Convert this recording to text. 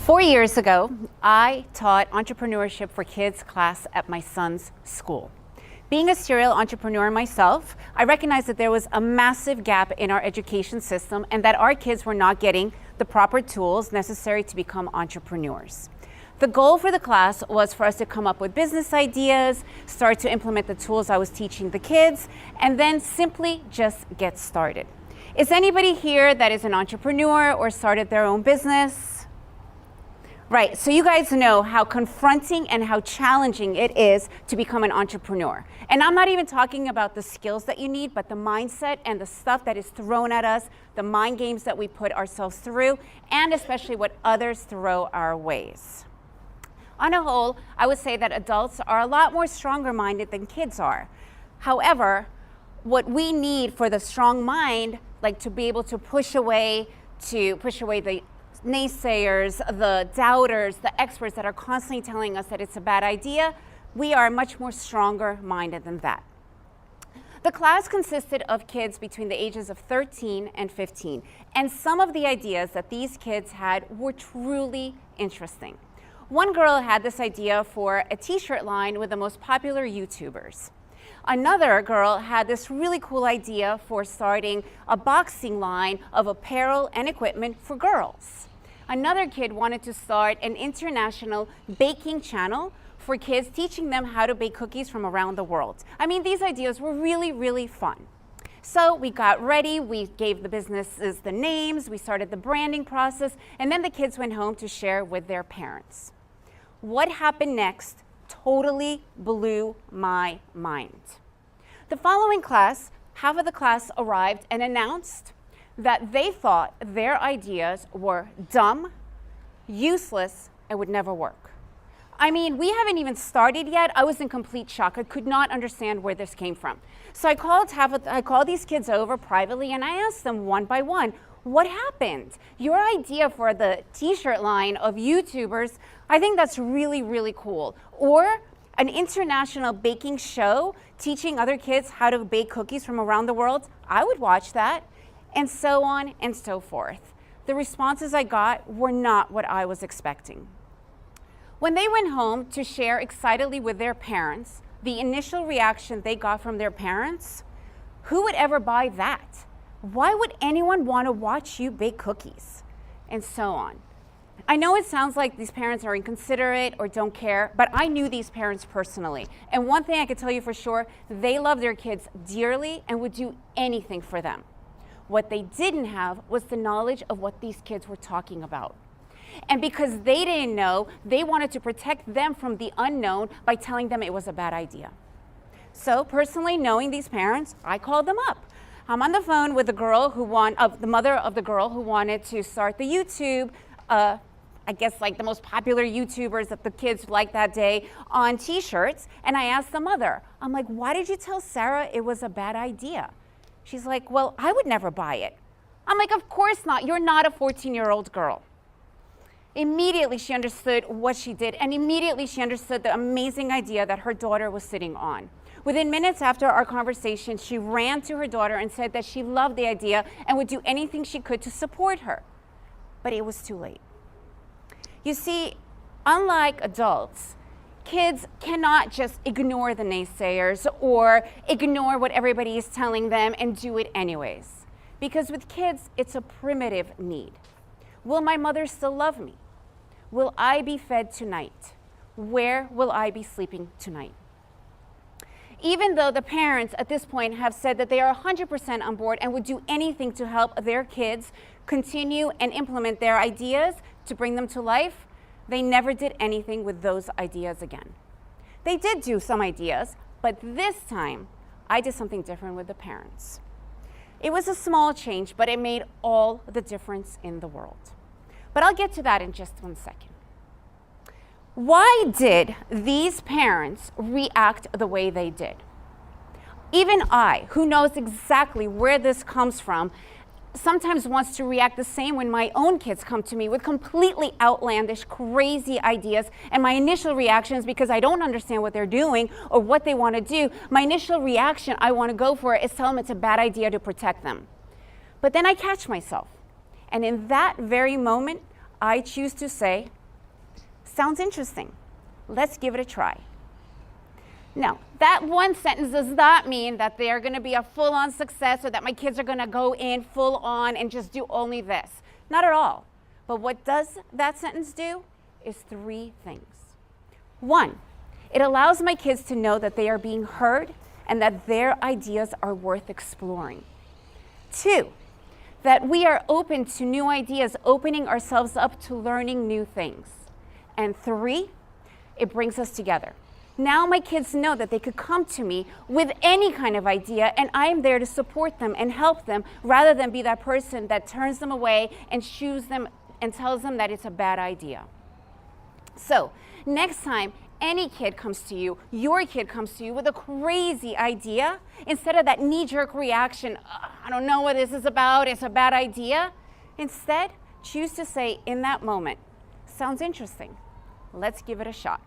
4 years ago, I taught entrepreneurship for kids class at my son's school. Being a serial entrepreneur myself, I recognized that there was a massive gap in our education system and that our kids were not getting the proper tools necessary to become entrepreneurs. The goal for the class was for us to come up with business ideas, start to implement the tools I was teaching the kids, and then simply just get started. Is anybody here that is an entrepreneur or started their own business? Right, so you guys know how confronting and how challenging it is to become an entrepreneur. And I'm not even talking about the skills that you need, but the mindset and the stuff that is thrown at us, the mind games that we put ourselves through, and especially what others throw our ways. On a whole, I would say that adults are a lot more stronger-minded than kids are. However, what we need for the strong mind, like to be able to push away the naysayers, the doubters, the experts that are constantly telling us that it's a bad idea, we are much more stronger-minded than that. The class consisted of kids between the ages of 13 and 15, and some of the ideas that these kids had were truly interesting. One girl had this idea for a t-shirt line with the most popular YouTubers. Another girl had this really cool idea for starting a boxing line of apparel and equipment for girls. Another kid wanted to start an international baking channel for kids, teaching them how to bake cookies from around the world. I mean, these ideas were really, really fun. So we got ready, we gave the businesses the names, we started the branding process, and then the kids went home to share with their parents. What happened next totally blew my mind. The following class, half of the class arrived and announced that they thought their ideas were dumb, useless, and would never work. I mean, we haven't even started yet. I was in complete shock. I could not understand where this came from. So I called these kids over privately and I asked them one by one, what happened? Your idea for the t-shirt line of YouTubers, I think that's really, really cool. Or an international baking show teaching other kids how to bake cookies from around the world, I would watch that. And so on and so forth. The responses I got were not what I was expecting. When they went home to share excitedly with their parents, the initial reaction they got from their parents, who would ever buy that? Why would anyone want to watch you bake cookies? And so on. I know it sounds like these parents are inconsiderate or don't care, but I knew these parents personally. And one thing I could tell you for sure, they love their kids dearly and would do anything for them. What they didn't have was the knowledge of what these kids were talking about. And because they didn't know, they wanted to protect them from the unknown by telling them it was a bad idea. So personally, knowing these parents, I called them up. I'm on the phone with the mother of the girl who wanted to start the YouTube, I guess like the most popular YouTubers that the kids liked that day on t-shirts. And I asked the mother, I'm like, why did you tell Sarah it was a bad idea? She's like, well, I would never buy it. I'm like, of course not. You're not a 14-year-old girl. Immediately she understood what she did, and immediately she understood the amazing idea that her daughter was sitting on. Within minutes after our conversation, she ran to her daughter and said that she loved the idea and would do anything she could to support her. But it was too late. You see, unlike adults, kids cannot just ignore the naysayers or ignore what everybody is telling them and do it anyways. Because with kids, it's a primitive need. Will my mother still love me? Will I be fed tonight? Where will I be sleeping tonight? Even though the parents at this point have said that they are 100% on board and would do anything to help their kids continue and implement their ideas to bring them to life, they never did anything with those ideas again. They did do some ideas, but this time I did something different with the parents. It was a small change, but it made all the difference in the world. But I'll get to that in just 1 second. Why did these parents react the way they did? Even I, who knows exactly where this comes from, sometimes wants to react the same when my own kids come to me with completely outlandish, crazy ideas, and my initial reactions, because I don't understand what they're doing or what they want to do, my initial reaction I want to go for is tell them it's a bad idea to protect them. But then I catch myself. And in that very moment, I choose to say, sounds interesting. Let's give it a try. Now, that one sentence does not mean that they are going to be a full-on success or that my kids are going to go in full-on and just do only this. Not at all. But what does that sentence do is 3 things. 1, it allows my kids to know that they are being heard and that their ideas are worth exploring. 2, that we are open to new ideas, opening ourselves up to learning new things. And 3, it brings us together. Now my kids know that they could come to me with any kind of idea, and I am there to support them and help them, rather than be that person that turns them away and shoos them and tells them that it's a bad idea. So next time any kid comes to you, your kid comes to you with a crazy idea, instead of that knee-jerk reaction, I don't know what this is about, it's a bad idea, instead choose to say in that moment, sounds interesting, let's give it a shot.